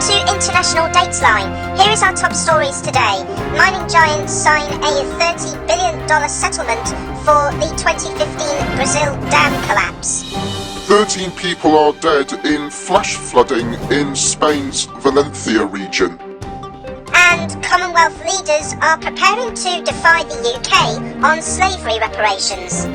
to International Dateline. Here is our top stories today. Mining giants sign a $30 billion settlement for the 2015 Brazil dam collapse. 13 people are dead in flash flooding in Spain's Valencia region. And Commonwealth leaders are preparing to defy the UK on slavery reparations.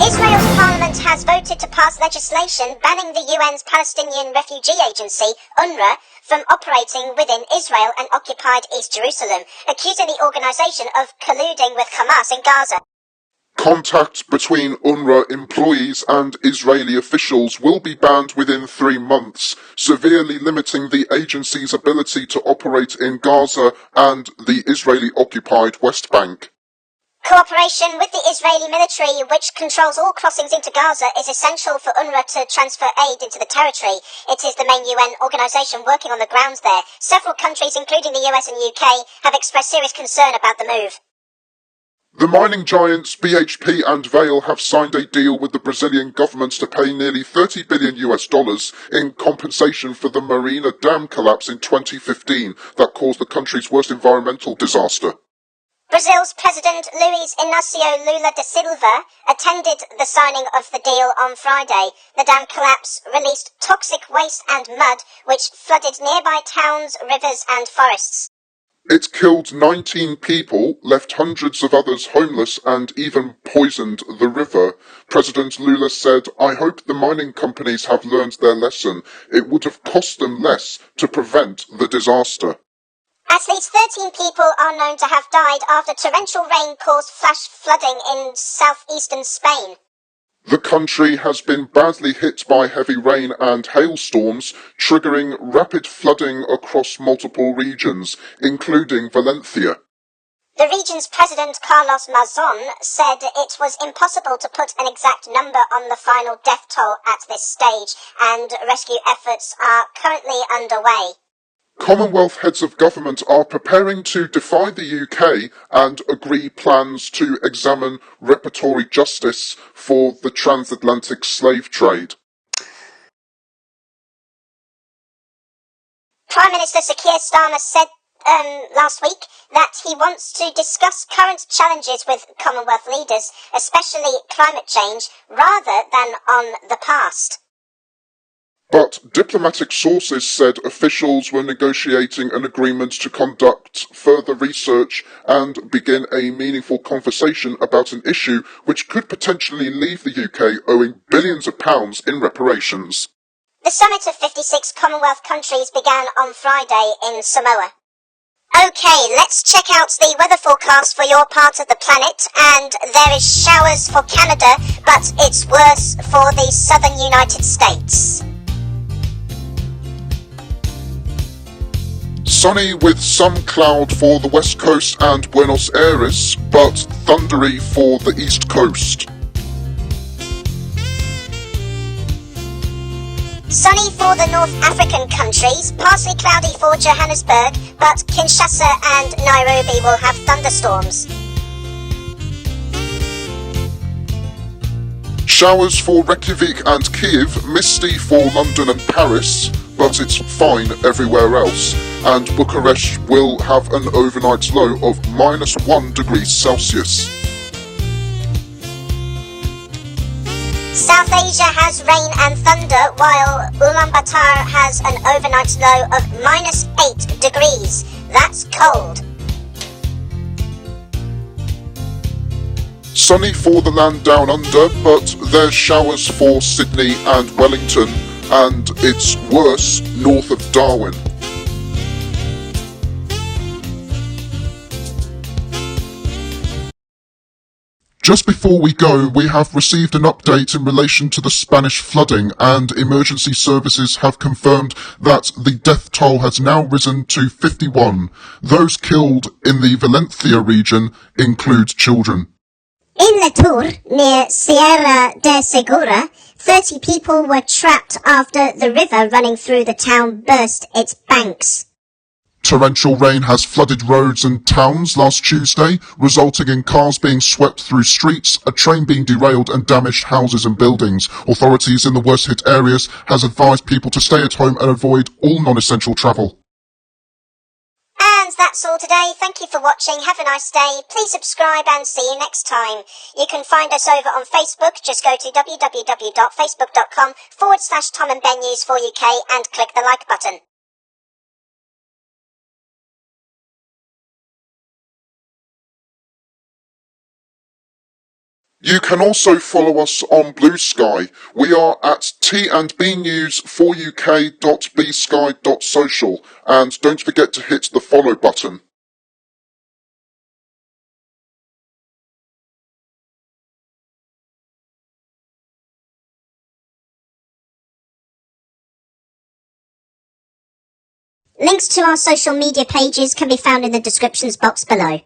Israel's parliament has voted to pass legislation banning the UN's Palestinian Refugee Agency, UNRWA, from operating within Israel and occupied East Jerusalem, accusing the organisation of colluding with Hamas in Gaza. Contact between UNRWA employees and Israeli officials will be banned within 3 months, severely limiting the agency's ability to operate in Gaza and the Israeli-occupied West Bank. Cooperation with the Israeli military, which controls all crossings into Gaza, is essential for UNRWA to transfer aid into the territory. It is the main UN organisation working on the ground there. Several countries, including the US and UK, have expressed serious concern about the move. The mining giants BHP and Vale have signed a deal with the Brazilian government to pay nearly $30 billion in compensation for the Mariana Dam collapse in 2015 that caused the country's worst environmental disaster. Brazil's President Luiz Inácio Lula da Silva attended the signing of the deal on Friday. The dam collapse released toxic waste and mud, which flooded nearby towns, rivers and forests. It killed 19 people, left hundreds of others homeless and even poisoned the river. President Lula said, "I hope the mining companies have learned their lesson. It would have cost them less to prevent the disaster." At least 13 people are known to have died after torrential rain caused flash flooding in southeastern Spain. The country has been badly hit by heavy rain and hailstorms, triggering rapid flooding across multiple regions, including Valencia. The region's president, Carlos Mazon, said it was impossible to put an exact number on the final death toll at this stage, and rescue efforts are currently underway. Commonwealth heads of government are preparing to defy the UK and agree plans to examine reparatory justice for the transatlantic slave trade. Prime Minister Sir Keir Starmer said last week that he wants to discuss current challenges with Commonwealth leaders, especially climate change, rather than on the past. But diplomatic sources said officials were negotiating an agreement to conduct further research and begin a meaningful conversation about an issue which could potentially leave the UK owing billions of pounds in reparations. The summit of 56 Commonwealth countries began on Friday in Samoa. Okay, let's check out the weather forecast for your part of the planet, and there is showers for Canada, but it's worse for the southern United States. Sunny with some cloud for the west coast and Buenos Aires, but thundery for the east coast. Sunny for the North African countries, partly cloudy for Johannesburg, but Kinshasa and Nairobi will have thunderstorms. Showers for Reykjavik and Kiev, misty for London and Paris, but it's fine everywhere else, and Bucharest will have an overnight low of -1 degrees Celsius. South Asia has rain and thunder, while Ulaanbaatar has an overnight low of -8 degrees. That's cold. Sunny for the land down under, but there's showers for Sydney and Wellington, and it's worse north of Darwin. Just before we go, we have received an update in relation to the Spanish flooding, and emergency services have confirmed that the death toll has now risen to 51. Those killed in the Valencia region include children. In Latour, near Sierra de Segura, 30 people were trapped after the river running through the town burst its banks. Torrential rain has flooded roads and towns last Tuesday, resulting in cars being swept through streets, a train being derailed and damaged houses and buildings. Authorities in the worst hit areas has advised people to stay at home and avoid all non-essential travel. And that's all today. Thank you for watching. Have a nice day. Please subscribe and see you next time. You can find us over on Facebook. Just go to www.facebook.com/Tom and Ben News 4UK and click the like button. You can also follow us on Blue Sky. We are at t&bnews4uk.bsky.social, and don't forget to hit the follow button. Links to our social media pages can be found in the descriptions box below.